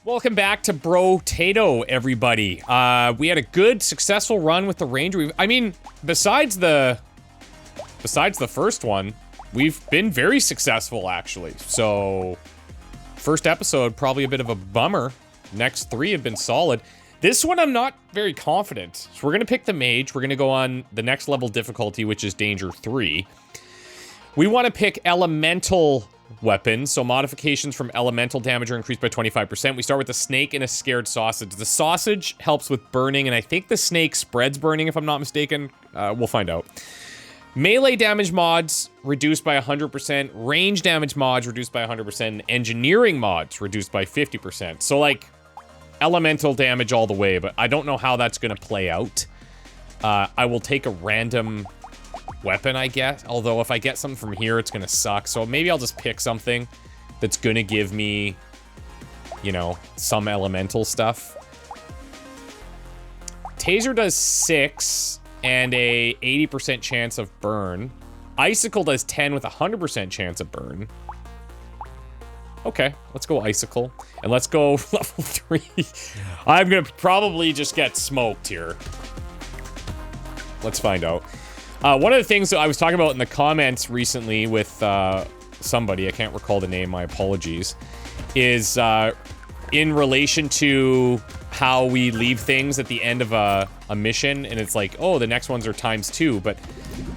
Welcome back to Brotato, everybody. We had a good, successful run with the ranger. I mean, besides the first one, we've been very successful, actually. So, first episode, probably a bit of a bummer. Next three have been solid. This one, I'm not very confident. So we're gonna pick the mage. We're gonna go on the next level difficulty, which is danger 3. We want to pick elemental weapons, so modifications from elemental damage are increased by 25%. We start with a snake and a scared sausage. The sausage helps with burning, and I think the snake spreads burning, if I'm not mistaken. We'll find out. Melee damage mods reduced by 100%. Range damage mods reduced by 100%. Engineering mods reduced by 50%. So, like, elemental damage all the way, but I don't know how that's going to play out. I will take a random weapon, I guess. Although if I get something from here, it's gonna suck. So maybe I'll just pick something that's gonna give me, you know, some elemental stuff. Taser does 6 and a 80% chance of burn. Icicle does 10 with a 100% chance of burn. Okay, let's go Icicle. And let's go level 3. I'm gonna probably just get smoked here. Let's find out. One of the things that I was talking about in the comments recently with somebody, I can't recall the name, my apologies, is in relation to how we leave things at the end of a mission, and it's like, oh, the next ones are ×2, but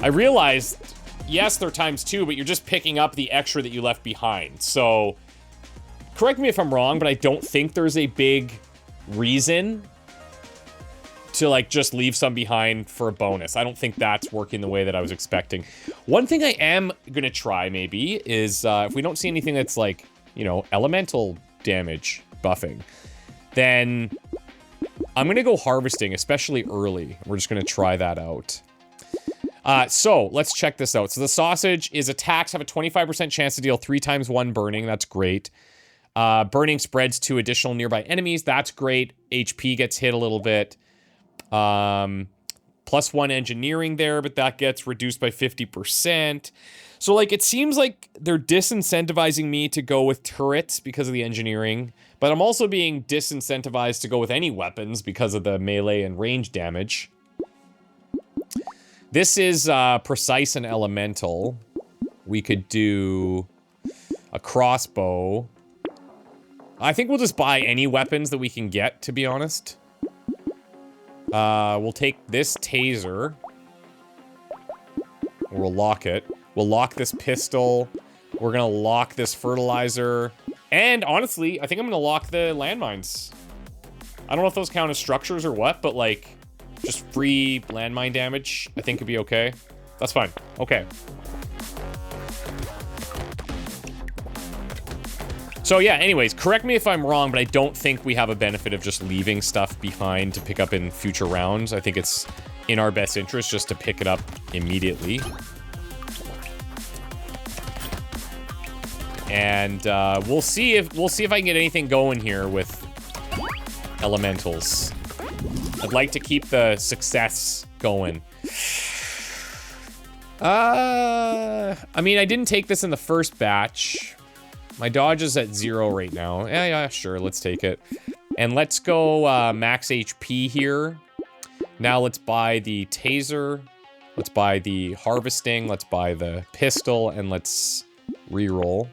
I realized, yes, they're ×2, but you're just picking up the extra that you left behind. So, correct me if I'm wrong, but I don't think there's a big reason to, like, just leave some behind for a bonus. I don't think that's working the way that I was expecting. One thing I am gonna try, maybe, is if we don't see anything that's, like, you know, elemental damage buffing, then I'm gonna go harvesting, especially early. We're just gonna try that out. So, let's check this out. So the sausage is attacks have a 25% chance to deal 3 times 1 burning. That's great. Burning spreads to additional nearby enemies. That's great. HP gets hit a little bit. +1 engineering there, but that gets reduced by 50%. So, like, it seems like they're disincentivizing me to go with turrets because of the engineering, but I'm also being disincentivized to go with any weapons because of the melee and range damage. This is, precise and elemental. We could do a crossbow. I think we'll just buy any weapons that we can get, to be honest. We'll take this taser. We'll lock it. We'll lock this pistol. We're gonna lock this fertilizer. And honestly, I think I'm gonna lock the landmines. I don't know if those count as structures or what, but like, just free landmine damage, I think could be okay. That's fine. Okay. So yeah, anyways, correct me if I'm wrong, but I don't think we have a benefit of just leaving stuff behind to pick up in future rounds. I think it's in our best interest just to pick it up immediately. And we'll see if I can get anything going here with elementals. I'd like to keep the success going. I mean, I didn't take this in the first batch. My dodge is at 0 right now. Yeah, sure, let's take it. And let's go max HP here. Now let's buy the taser. Let's buy the harvesting. Let's buy the pistol, and let's reroll.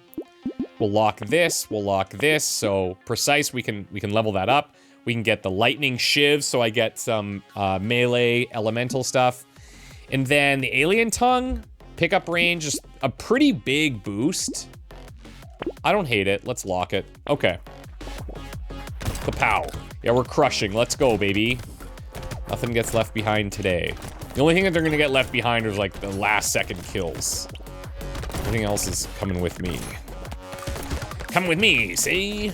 We'll lock this. We'll lock this. So precise, we can level that up. We can get the lightning shiv, so I get some melee elemental stuff. And then the alien tongue, pickup range, just a pretty big boost. I don't hate it. Let's lock it. Okay. Kapow. Yeah, we're crushing. Let's go, baby. Nothing gets left behind today. The only thing that they're gonna get left behind is like the last second kills. Everything else is coming with me. Come with me, see?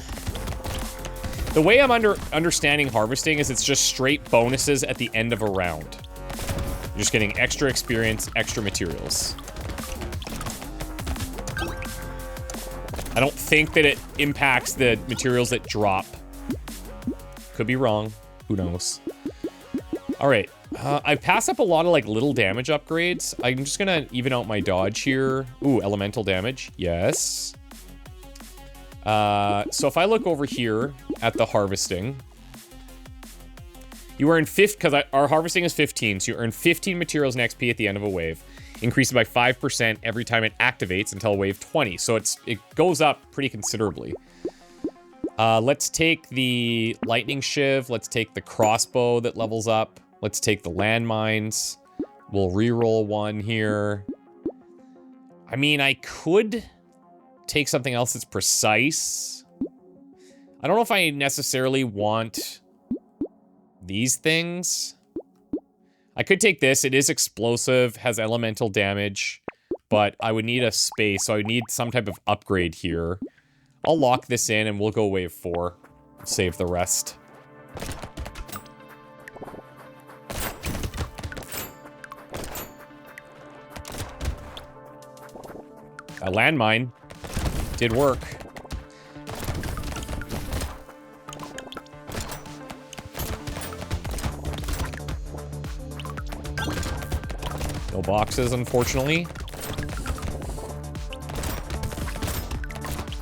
The way I'm understanding harvesting is it's just straight bonuses at the end of a round. You're just getting extra experience, extra materials. I don't think that it impacts the materials that drop. Could be wrong. Who knows? All right. I've passed up a lot of, like, little damage upgrades. I'm just gonna even out my dodge here. Ooh, elemental damage. Yes. So if I look over here at the harvesting, you earn because our harvesting is 15, so you earn 15 materials and XP at the end of a wave, increasing by 5% every time it activates until wave 20. So it goes up pretty considerably. Let's take the lightning shiv. Let's take the crossbow that levels up. Let's take the landmines. We'll reroll one here. I mean, I could take something else that's precise. I don't know if I necessarily want these things. I could take this. It is explosive, has elemental damage, but I would need a space, so I would need some type of upgrade here. I'll lock this in and we'll go wave 4. Save the rest. A landmine did work. No boxes, unfortunately.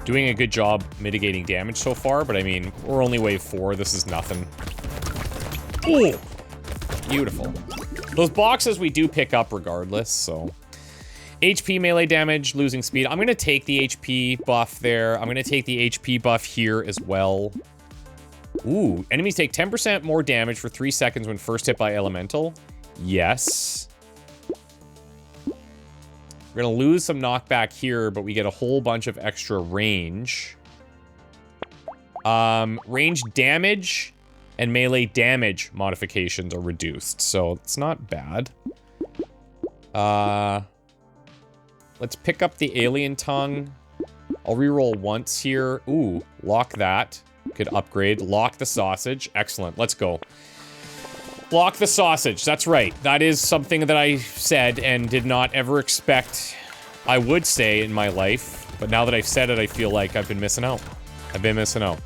Doing a good job mitigating damage so far, but I mean, we're only wave 4. This is nothing. Ooh! Beautiful. Those boxes we do pick up regardless, so... HP melee damage, losing speed. I'm going to take the HP buff there. I'm going to take the HP buff here as well. Ooh, enemies take 10% more damage for 3 seconds when first hit by elemental. Yes. We're going to lose some knockback here, but we get a whole bunch of extra range. Range damage and melee damage modifications are reduced, so it's not bad. Let's pick up the alien tongue. I'll reroll once here. Ooh, lock that. Could upgrade. Lock the sausage. Excellent. Let's go. Lock the sausage. That's right. That is something that I said and did not ever expect I would say in my life. But now that I've said it, I feel like I've been missing out. I've been missing out.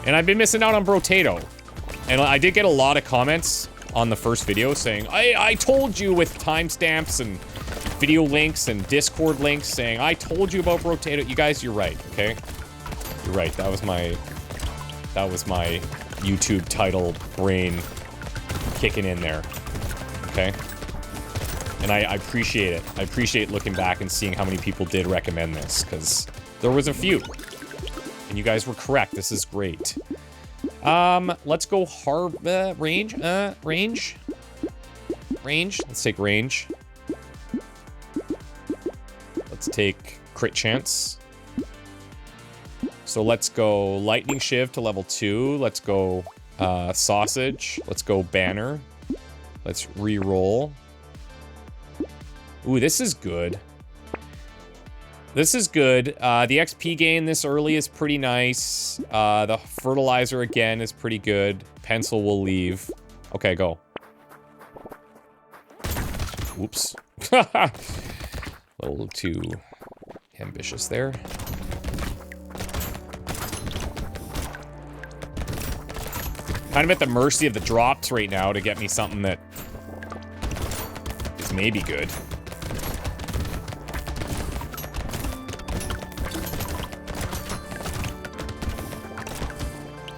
And I've been missing out on Brotato. And I did get a lot of comments on the first video saying, I told you, with timestamps and video links and Discord links saying, I told you about Brotato. You guys, you're right, okay? You're right. That was my YouTube title brain kicking in there. Okay? And I appreciate it. I appreciate looking back and seeing how many people did recommend this, because there was a few. And you guys were correct. This is great. Let's go range. Range. Let's take range. Let's take crit chance. So let's go lightning shiv to level 2. Let's go sausage. Let's go banner. Let's re-roll. Ooh, this is good. This is good. The XP gain this early is pretty nice. The fertilizer again is pretty good. Pencil will leave. Okay, go. Oops. A little too ambitious there. Kind of at the mercy of the drops right now to get me something that is maybe good.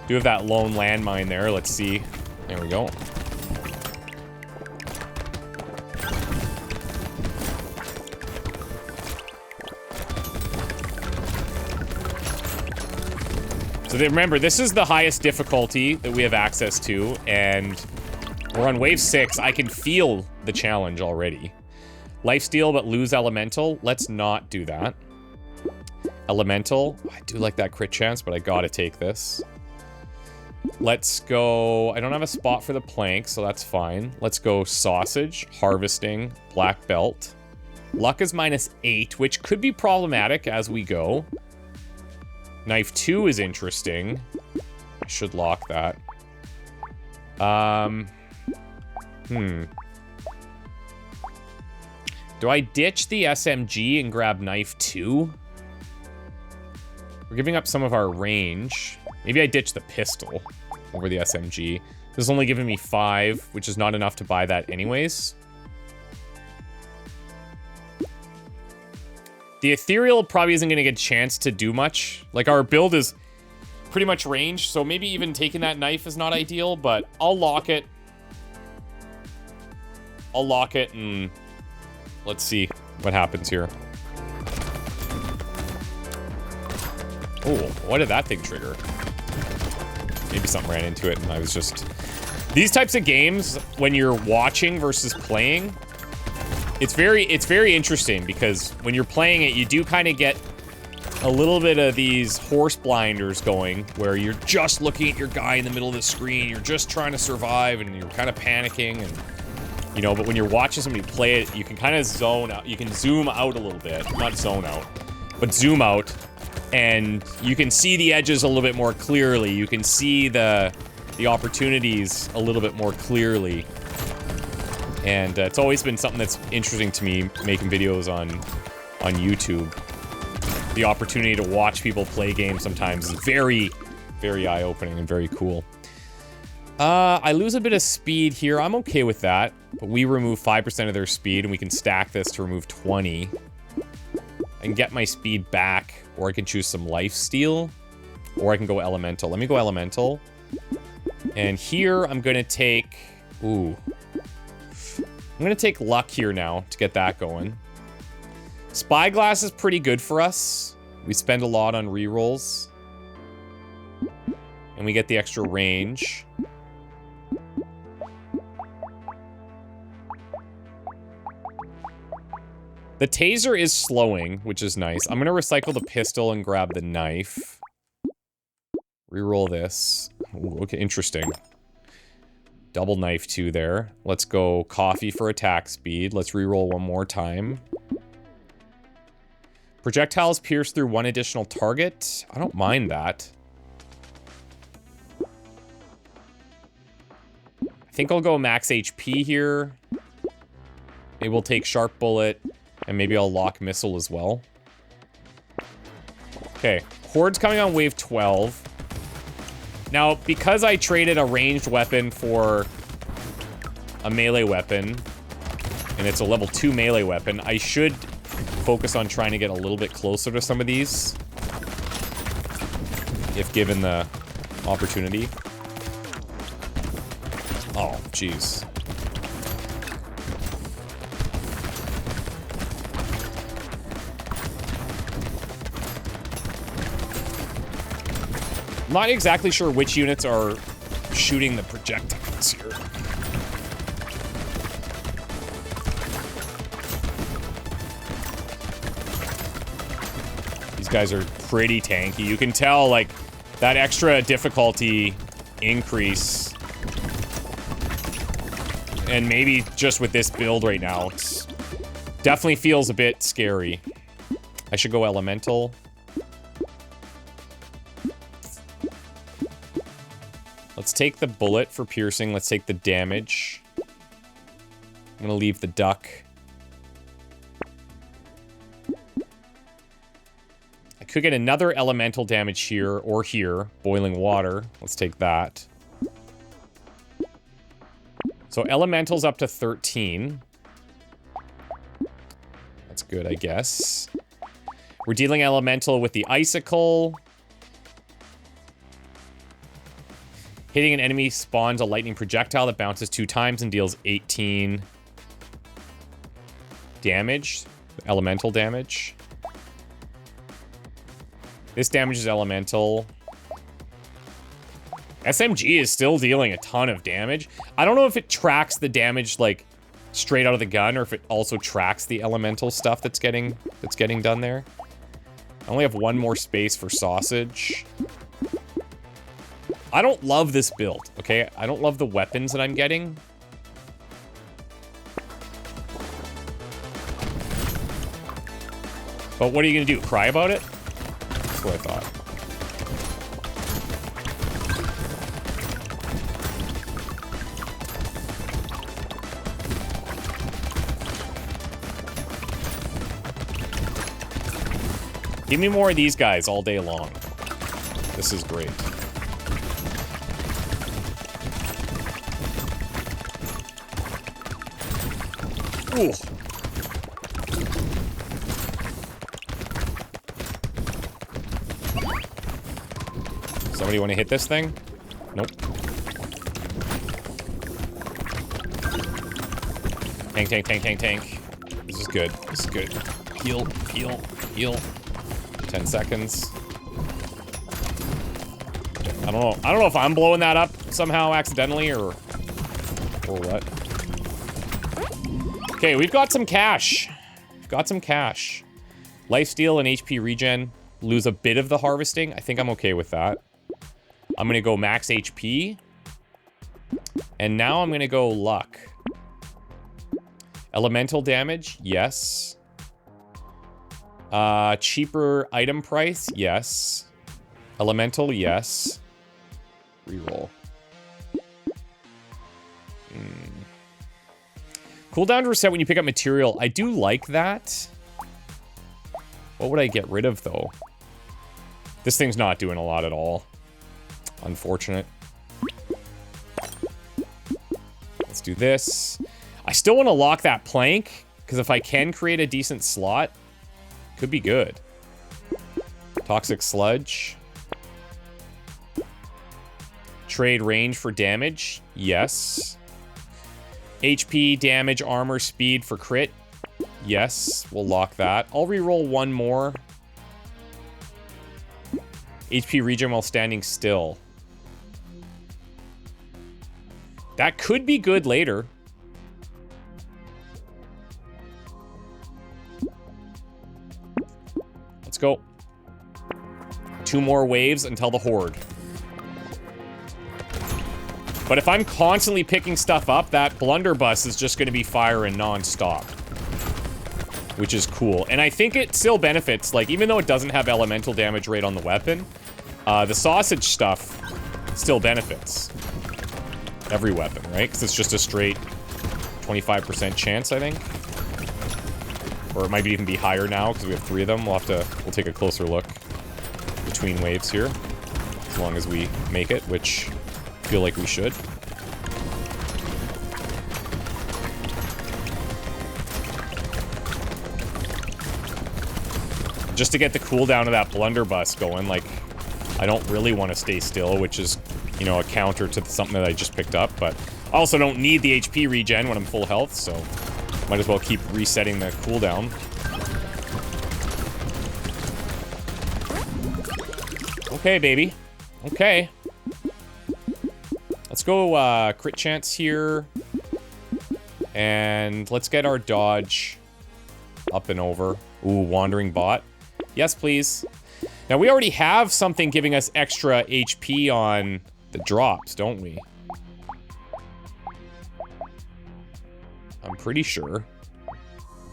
Do have that lone landmine there. Let's see. There we go. So remember, this is the highest difficulty that we have access to, and we're on wave 6. I can feel the challenge already. Lifesteal, but lose elemental. Let's not do that. Elemental. I do like that crit chance, but I gotta take this. Let's go... I don't have a spot for the plank, so that's fine. Let's go sausage, harvesting, black belt. Luck is -8, which could be problematic as we go. Knife 2 is interesting. I should lock that. Do I ditch the SMG and grab knife 2? We're giving up some of our range. Maybe I ditch the pistol over the SMG. This is only giving me 5, which is not enough to buy that anyways. The ethereal probably isn't going to get a chance to do much. Like, our build is pretty much ranged, so maybe even taking that knife is not ideal, but I'll lock it. I'll lock it, and let's see what happens here. Oh, what did that thing trigger? Maybe something ran into it, and I was just... These types of games, when you're watching versus playing, it's very interesting, because when you're playing it, you do kind of get a little bit of these horse blinders going, where you're just looking at your guy in the middle of the screen, you're just trying to survive, and you're kind of panicking, and, you know, but when you're watching somebody play it, you can kind of zone out, you can zoom out a little bit, not zone out, but zoom out, and you can see the edges a little bit more clearly, you can see the opportunities a little bit more clearly. And it's always been something that's interesting to me, making videos on YouTube. The opportunity to watch people play games sometimes is very, very eye-opening and very cool. I lose a bit of speed here. I'm okay with that. But we remove 5% of their speed, and we can stack this to remove 20. I can get my speed back, or I can choose some lifesteal, or I can go elemental. Let me go elemental. And here, I'm gonna take... Ooh. I'm gonna take luck here now to get that going. Spyglass is pretty good for us. We spend a lot on rerolls. And we get the extra range. The taser is slowing, which is nice. I'm gonna recycle the pistol and grab the knife. Reroll this. Ooh, okay, interesting. Double knife 2 there. Let's go coffee for attack speed. Let's reroll one more time. Projectiles pierce through one additional target. I don't mind that. I think I'll go max HP here. Maybe we'll take sharp bullet, and maybe I'll lock missile as well. Okay, hordes coming on wave 12. Now, because I traded a ranged weapon for a melee weapon, and it's a level 2 melee weapon, I should focus on trying to get a little bit closer to some of these, if given the opportunity. Oh, jeez. I'm not exactly sure which units are shooting the projectiles here. These guys are pretty tanky. You can tell, like, that extra difficulty increase. And maybe just with this build right now, it's definitely feels a bit scary. I should go elemental. Let's take the bullet for piercing. Let's take the damage. I'm gonna leave the duck. I could get another elemental damage here or here. Boiling water. Let's take that. So elemental's up to 13. That's good, I guess. We're dealing elemental with the icicle. Hitting an enemy spawns a lightning projectile that bounces 2 times and deals 18 damage. Elemental damage. This damage is elemental. SMG is still dealing a ton of damage. I don't know if it tracks the damage, like, straight out of the gun, or if it also tracks the elemental stuff that's getting done there. I only have one more space for sausage. I don't love this build, okay? I don't love the weapons that I'm getting. But what are you gonna do? Cry about it? That's what I thought. Give me more of these guys all day long. This is great. Ooh. Somebody want to hit this thing? Nope. Tank, tank, tank, tank, tank. This is good. This is good. Heal, heal, heal. 10 seconds. I don't know. I don't know if I'm blowing that up somehow accidentally or what. Okay, we've got some cash. Got some cash. Lifesteal and HP regen. Lose a bit of the harvesting. I think I'm okay with that. I'm gonna go max HP. And now I'm gonna go luck. Elemental damage, yes. Cheaper item price, yes. Elemental, yes. Reroll. Cooldown to reset when you pick up material. I do like that. What would I get rid of, though? This thing's not doing a lot at all. Unfortunate. Let's do this. I still want to lock that plank, because if I can create a decent slot, could be good. Toxic sludge. Trade range for damage, yes. HP, damage, armor, speed for crit, yes. We'll lock that. I'll reroll one more. HP regen while standing still. That could be good later. Let's go. 2 more waves until the horde. But if I'm constantly picking stuff up, that blunderbuss is just going to be firing non-stop. Which is cool. And I think it still benefits, like, even though it doesn't have elemental damage rate on the weapon, the sausage stuff still benefits. Every weapon, right? Because it's just a straight 25% chance, I think. Or it might even be higher now, because we have 3 of them. We'll take a closer look between waves here. As long as we make it, which I feel like we should. Just to get the cooldown of that blunderbuss going, like, I don't really want to stay still, which is, you know, a counter to something that I just picked up, but I also don't need the HP regen when I'm full health, so might as well keep resetting the cooldown. Okay, baby. Okay. Let's go crit chance here. And let's get our dodge up and over. Ooh, wandering bot. Yes, please. Now, we already have something giving us extra HP on the drops, don't we? I'm pretty sure.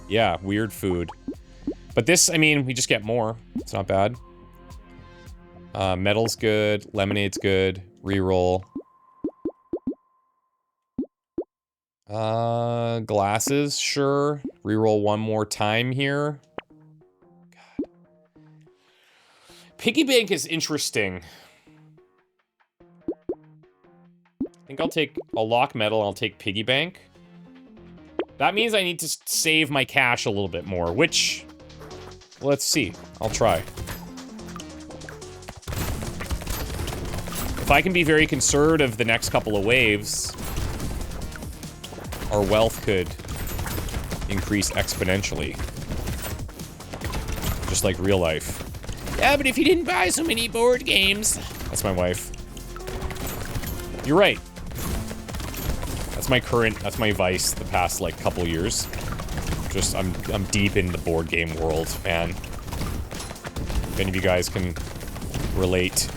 Yeah, weird food. But this, I mean, we just get more. It's not bad. Metal's good. Lemonade's good. Reroll. Glasses, sure. Reroll one more time here. God. Piggy bank is interesting. I think I'll lock metal and I'll take piggy bank. That means I need to save my cash a little bit more, which, let's see. I'll try. If I can be very conservative the next couple of waves, our wealth could increase exponentially. Just like real life. Yeah, but if you didn't buy so many board games. That's my wife. You're right. That's my vice the past, like, couple years. Just, I'm deep in the board game world, man. If any of you guys can relate.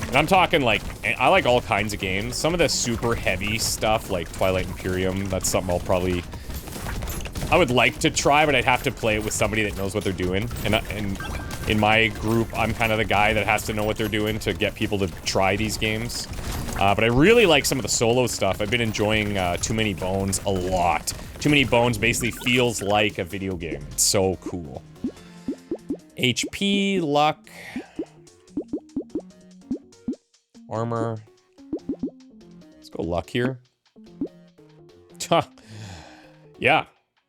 And I'm talking, like, I like all kinds of games. Some of the super heavy stuff, like Twilight Imperium, that's something I would like to try, but I'd have to play it with somebody that knows what they're doing. And in my group, I'm kind of the guy that has to know what they're doing to get people to try these games. But I really like some of the solo stuff. I've been enjoying Too Many Bones a lot. Too Many Bones basically feels like a video game. It's so cool. HP, luck, armor. Let's go luck here. Yeah.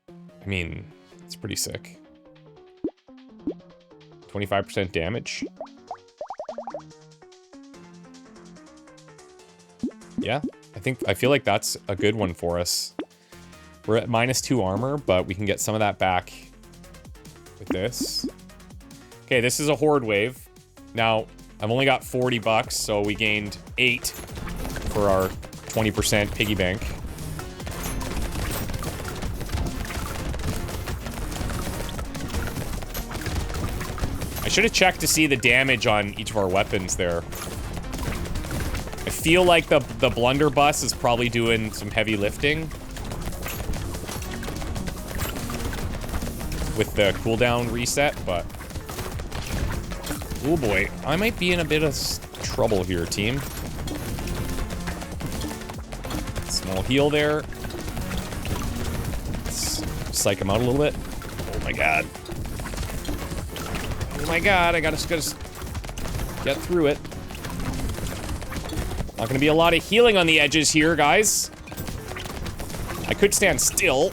I mean, it's pretty sick. 25% damage. Yeah, I feel like that's a good one for us. We're at -2 armor, but we can get some of that back with this. Okay, this is a horde wave. Now, I've only got 40 bucks, so we gained 8 for our 20% piggy bank. I should have checked to see the damage on each of our weapons there. I feel like the blunderbuss is probably doing some heavy lifting with the cooldown reset, but oh boy, I might be in a bit of trouble here, team. Small heal there. Let's psych him out a little bit. Oh my god. Oh my god, I gotta get through it. Not gonna be a lot of healing on the edges here, guys. I could stand still.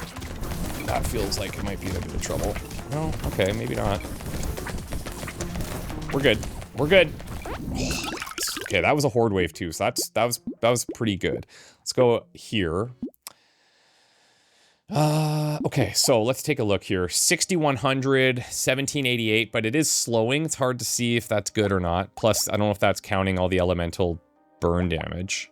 That feels like it might be in a bit of trouble. No, okay, maybe not. We're good. We're good. Okay, that was a horde wave too, so that was pretty good. Let's go here. Okay, so let's take a look here. 6,100, 1788, but it is slowing. It's hard to see if that's good or not. Plus, I don't know if that's counting all the elemental burn damage.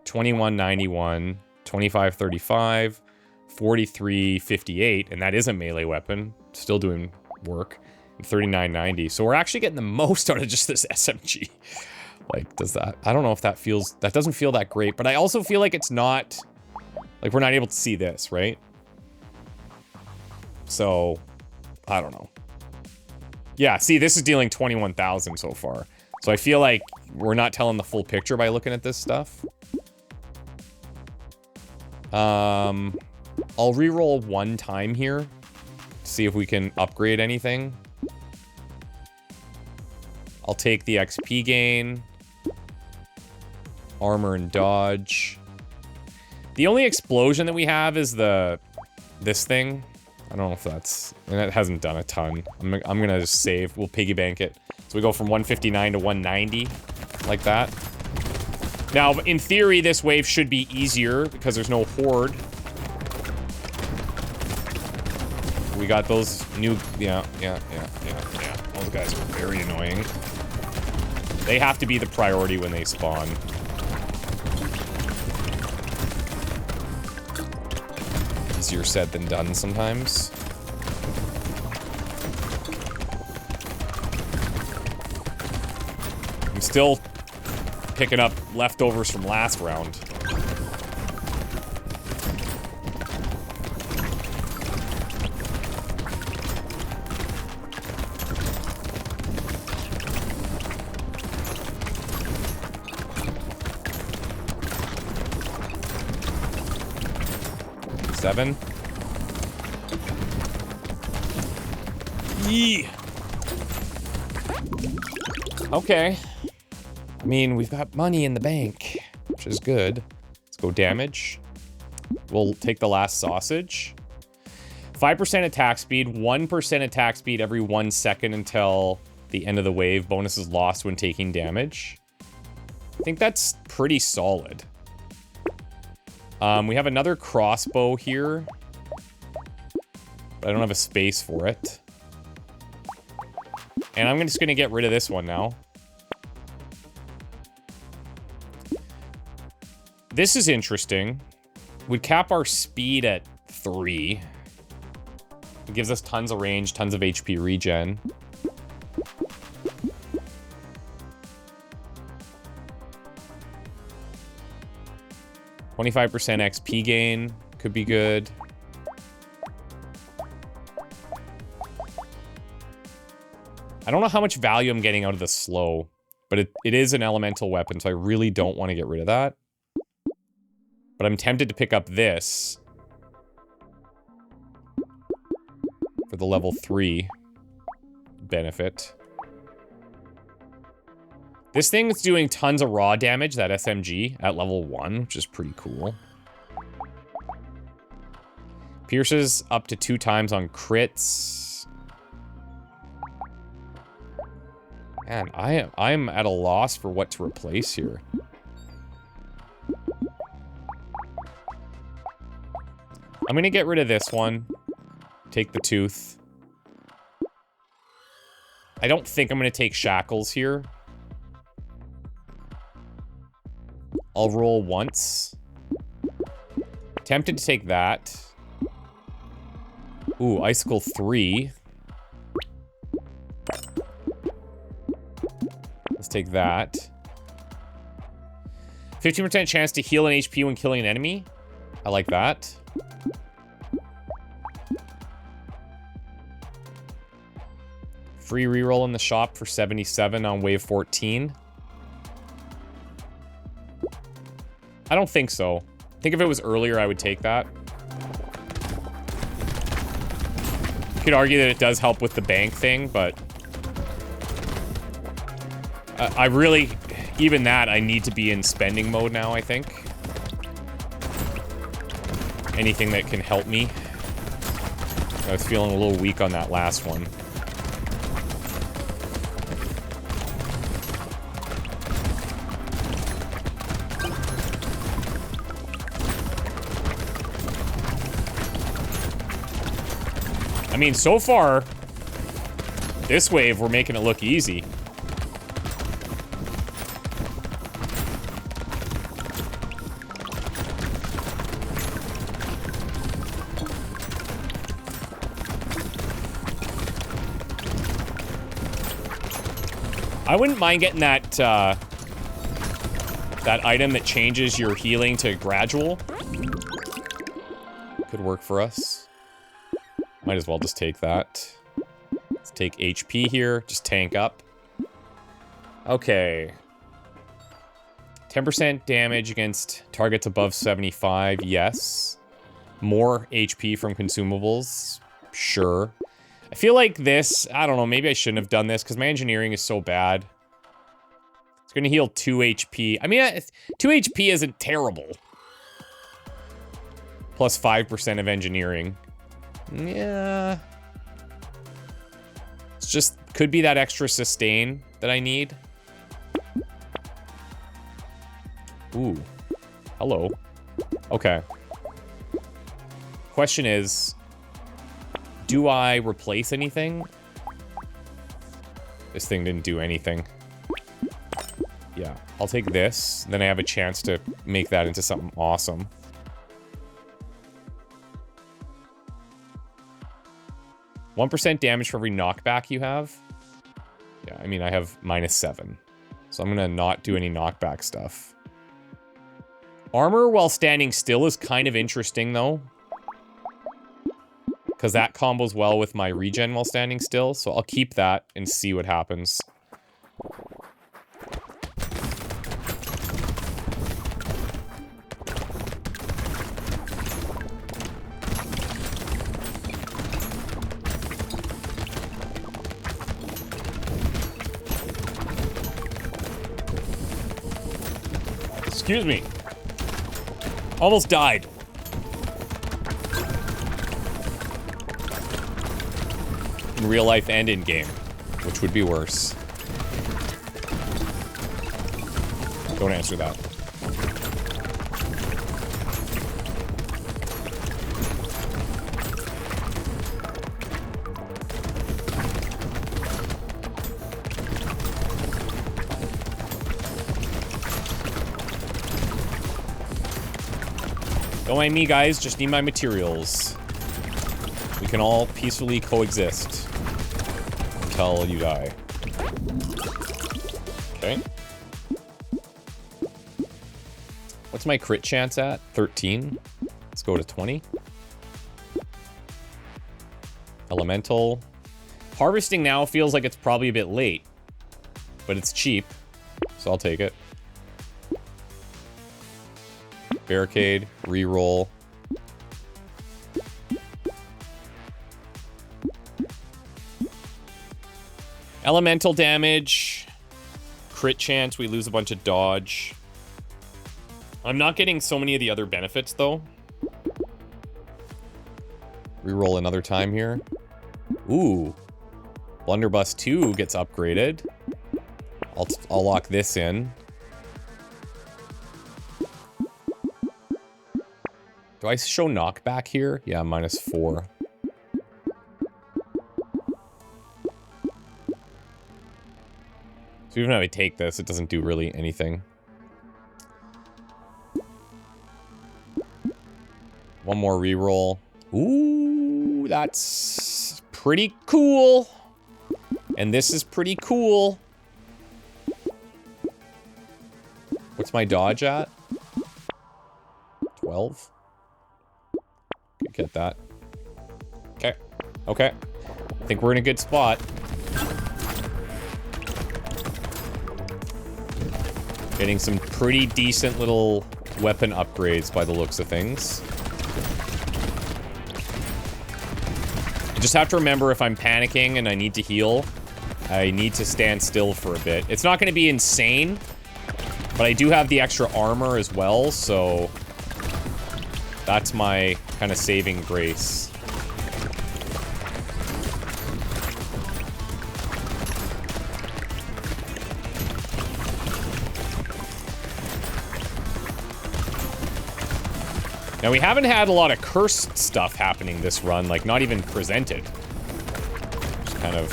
2191, 2535, 4358, and that is a melee weapon. Still doing work. 3990. So we're actually getting the most out of just this SMG. Like, does that... I don't know if that feels... That doesn't feel that great, but I also feel like it's not... Like, we're not able to see this, right? So, I don't know. Yeah, see, this is dealing 21,000 so far. So I feel like we're not telling the full picture by looking at this stuff. I'll reroll one time here. See if we can upgrade anything. I'll take the XP gain. Armor and dodge. The only explosion that we have is this thing. I don't know if that's... And it hasn't done a ton. I'm gonna just save. We'll piggy bank it. So we go from 159 to 190. Like that. Now, in theory, this wave should be easier because there's no horde. We got those new... Yeah. Those guys are very annoying. They have to be the priority when they spawn. Easier said than done sometimes. I'm still picking up leftovers from last round. Seven. Yee. Okay. I mean, we've got money in the bank, which is good. Let's go damage. We'll take the last sausage. 5% attack speed, 1% attack speed every 1 second until the end of the wave. Bonus is lost when taking damage. I think that's pretty solid. We have another crossbow here, but I don't have a space for it. And I'm just gonna get rid of this one now. This is interesting. We'd cap our speed at 3. It gives us tons of range, tons of HP regen. $25% XP gain could be good. I don't know how much value I'm getting out of the slow, but it is an elemental weapon, so I really don't want to get rid of that. But I'm tempted to pick up this for the level 3 benefit. This thing's doing tons of raw damage, that SMG, at level 1, which is pretty cool. Pierces up to 2 times on crits. Man, I'm at a loss for what to replace here. I'm gonna get rid of this one. Take the tooth. I don't think I'm gonna take shackles here. I'll roll once. Tempted to take that. Ooh, icicle 3. Let's take that. 15% chance to heal an HP when killing an enemy. I like that. Free reroll in the shop for 77 on wave 14. I don't think so. I think if it was earlier, I would take that. You could argue that it does help with the bank thing, but... I really... Even that, I need to be in spending mode now, I think. Anything that can help me. I was feeling a little weak on that last one. I mean, so far, this wave, we're making it look easy. I wouldn't mind getting that, that item that changes your healing to gradual. Could work for us. Might as well just take that. Let's take HP here, just tank up. Okay. 10% damage against targets above 75, yes. More HP from consumables, sure. I feel like this, I don't know, maybe I shouldn't have done this because my engineering is so bad. It's going to heal 2 HP. I mean, 2 HP isn't terrible. Plus 5% of engineering. Yeah. It's just, could be that extra sustain that I need. Ooh. Hello. Okay. Question is, do I replace anything? This thing didn't do anything. Yeah, I'll take this. Then I have a chance to make that into something awesome. %1 damage for every knockback you have. Yeah, I mean, I have -7. So I'm gonna not do any knockback stuff. Armor while standing still is kind of interesting, though. Because that combos well with my regen while standing still. So I'll keep that and see what happens. Excuse me. Almost died. In real life and in game, which would be worse. Don't answer that. Don't mind me, guys. Just need my materials. We can all peacefully coexist until you die. Okay. What's my crit chance at? 13. Let's go to 20. Elemental. Harvesting now feels like it's probably a bit late, but it's cheap, so I'll take it. Barricade, reroll. Elemental damage. Crit chance, we lose a bunch of dodge. I'm not getting so many of the other benefits, though. Reroll another time here. Ooh. Blunderbuss 2 gets upgraded. I'll lock this in. Do I show knockback here? Yeah, -4. So even if I take this, it doesn't do really anything. One more reroll. Ooh, that's pretty cool. And this is pretty cool. What's my dodge at? 12? Could get that. Okay. Okay. I think we're in a good spot. Getting some pretty decent little weapon upgrades by the looks of things. I just have to remember if I'm panicking and I need to heal, I need to stand still for a bit. It's not going to be insane, but I do have the extra armor as well, so that's my kind of saving grace. Now, we haven't had a lot of cursed stuff happening this run, like, not even presented. Just kind of...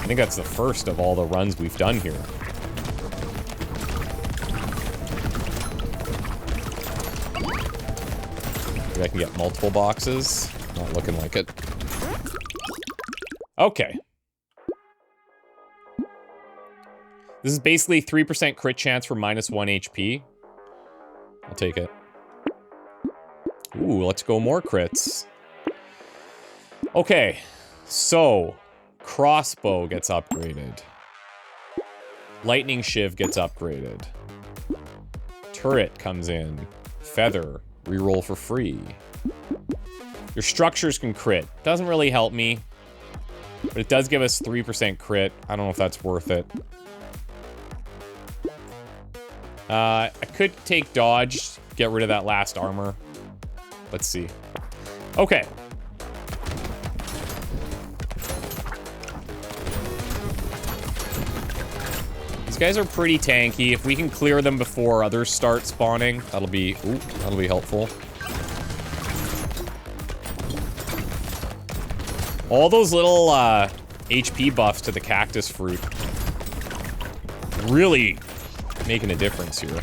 I think that's the first of all the runs we've done here. Maybe I can get multiple boxes. Not looking like it. Okay. This is basically 3% crit chance for -1 HP. I'll take it. Ooh, let's go more crits. Okay, so crossbow gets upgraded. Lightning shiv gets upgraded. Turret comes in. Feather, reroll for free. Your structures can crit. Doesn't really help me, but it does give us 3% crit. I don't know if that's worth it. I could take dodge, get rid of that last armor. Let's see. Okay. These guys are pretty tanky. If we can clear them before others start spawning, that'll be helpful. All those little HP buffs to the cactus fruit really making a difference here.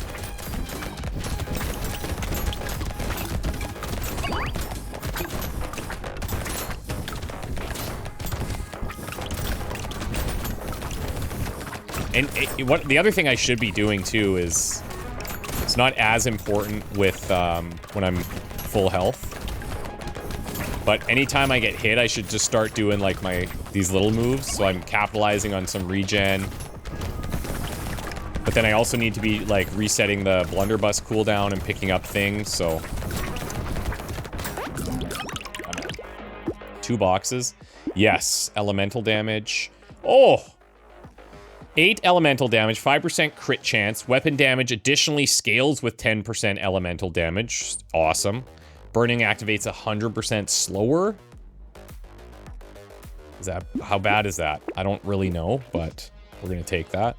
And what the other thing I should be doing too is, it's not as important with when I'm full health, but anytime I get hit, I should just start doing like these little moves, so I'm capitalizing on some regen. But then I also need to be like resetting the blunderbuss cooldown and picking up things, so 2 boxes. Yes, elemental damage. Oh! 8 elemental damage, 5% crit chance. Weapon damage additionally scales with 10% elemental damage. Awesome. Burning activates 100% slower. How bad is that? I don't really know, but we're gonna take that.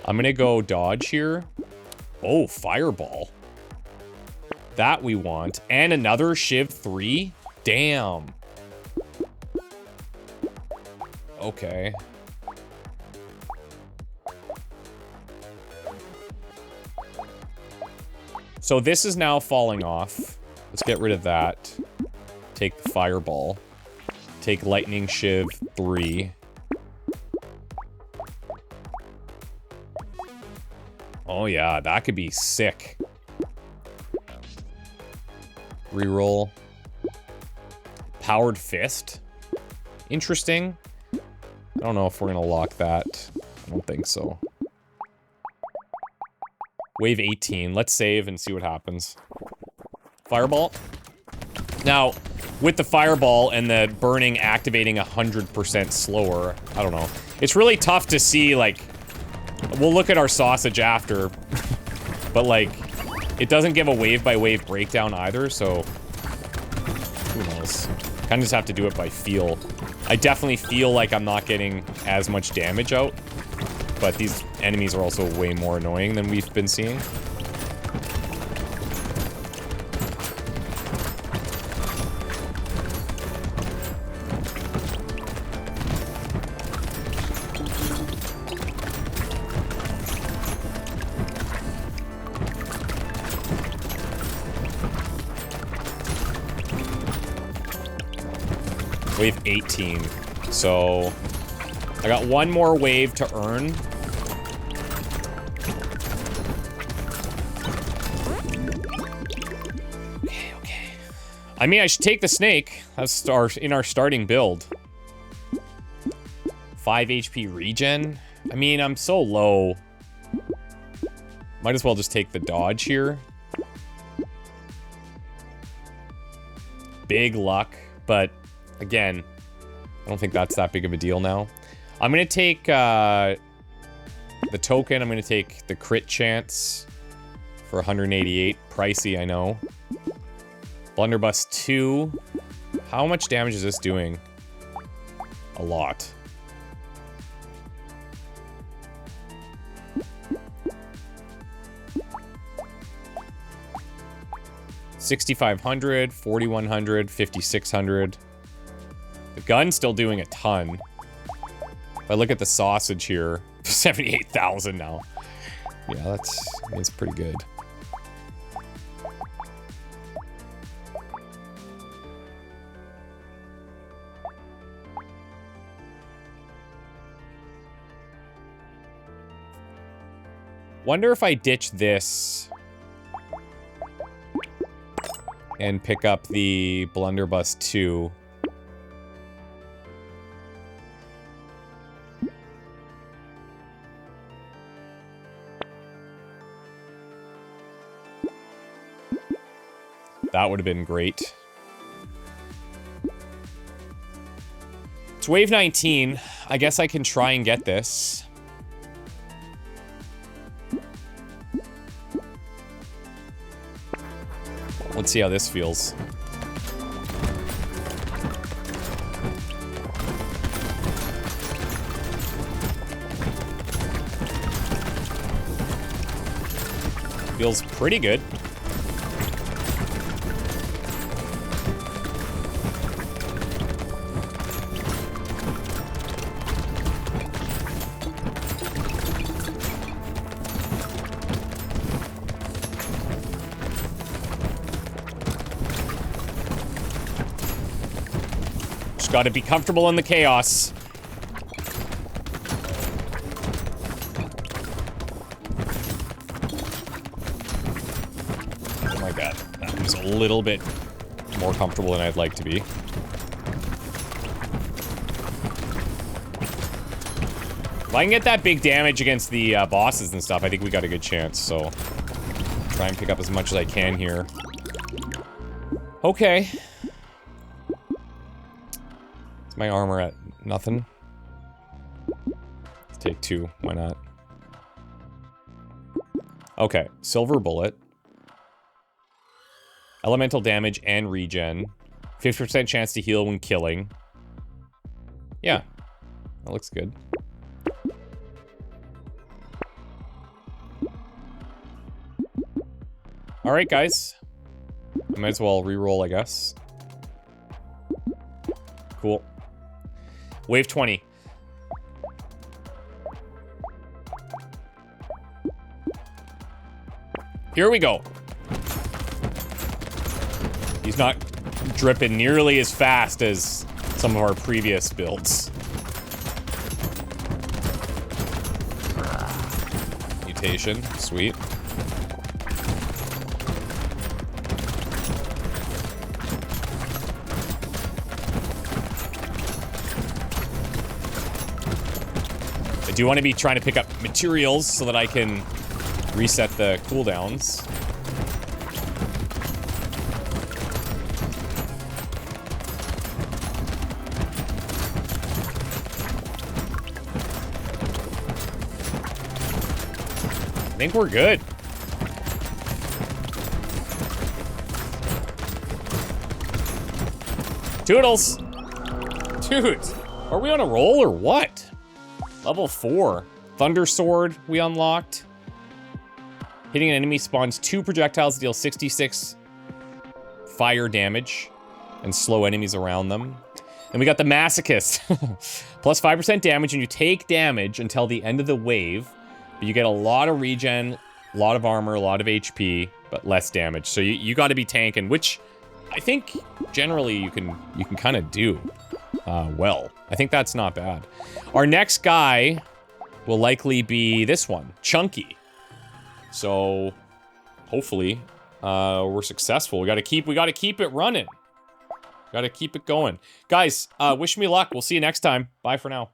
I'm gonna go dodge here. Oh, fireball. That we want. And another Shiv 3? Damn. Okay. So this is now falling off. Let's get rid of that. Take the fireball. Take lightning shiv 3. Oh yeah, that could be sick. Reroll. Powered fist. Interesting. I don't know if we're gonna lock that. I don't think so. Wave 18. Let's save and see what happens. Fireball. Now, with the fireball and the burning activating 100% slower, I don't know. It's really tough to see, like... We'll look at our sausage after. But, like, it doesn't give a wave-by-wave breakdown either, so... Who knows? Kind of just have to do it by feel. I definitely feel like I'm not getting as much damage out. But these enemies are also way more annoying than we've been seeing. Wave 18. So I got one more wave to earn. Okay. I mean, I should take the snake. That's in our starting build. 5 HP regen. I mean, I'm so low. Might as well just take the dodge here. Big luck, but again, I don't think that's that big of a deal now. I'm gonna take the token. I'm gonna take the crit chance for 188. Pricey, I know. Blunderbuss 2. How much damage is this doing? A lot. $6,500, 4,100, 5,600. The gun's still doing a ton. If I look at the sausage here, 78,000 now. Yeah, that's pretty good. Wonder if I ditch this and pick up the Blunderbuss 2. That would have been great. It's wave 19. I guess I can try and get this. Let's see how this feels. Feels pretty good. Got to be comfortable in the chaos. Oh my god, that was a little bit more comfortable than I'd like to be. If I can get that big damage against the bosses and stuff, I think we got a good chance, so try and pick up as much as I can here. Okay. My armor at nothing. Let's take 2. Why not? Okay. Silver bullet. Elemental damage and regen. 50% chance to heal when killing. Yeah. That looks good. Alright, guys. I might as well re-roll, I guess. Cool. Wave 20. Here we go. He's not dripping nearly as fast as some of our previous builds. Mutation, sweet. I do want to be trying to pick up materials so that I can reset the cooldowns. I think we're good. Toodles! Dude, are we on a roll or what? Level 4. Thunder Sword we unlocked. Hitting an enemy spawns 2 projectiles, deal 66 fire damage and slow enemies around them. And we got the Masochist. Plus 5% damage, and you take damage until the end of the wave. But you get a lot of regen, a lot of armor, a lot of HP, but less damage. So you got to be tanking, which I think generally you can kind of do. well. I think that's not bad. Our next guy will likely be this one, Chunky. So, hopefully, we're successful. We gotta keep it running. Gotta keep it going. Guys, wish me luck. We'll see you next time. Bye for now.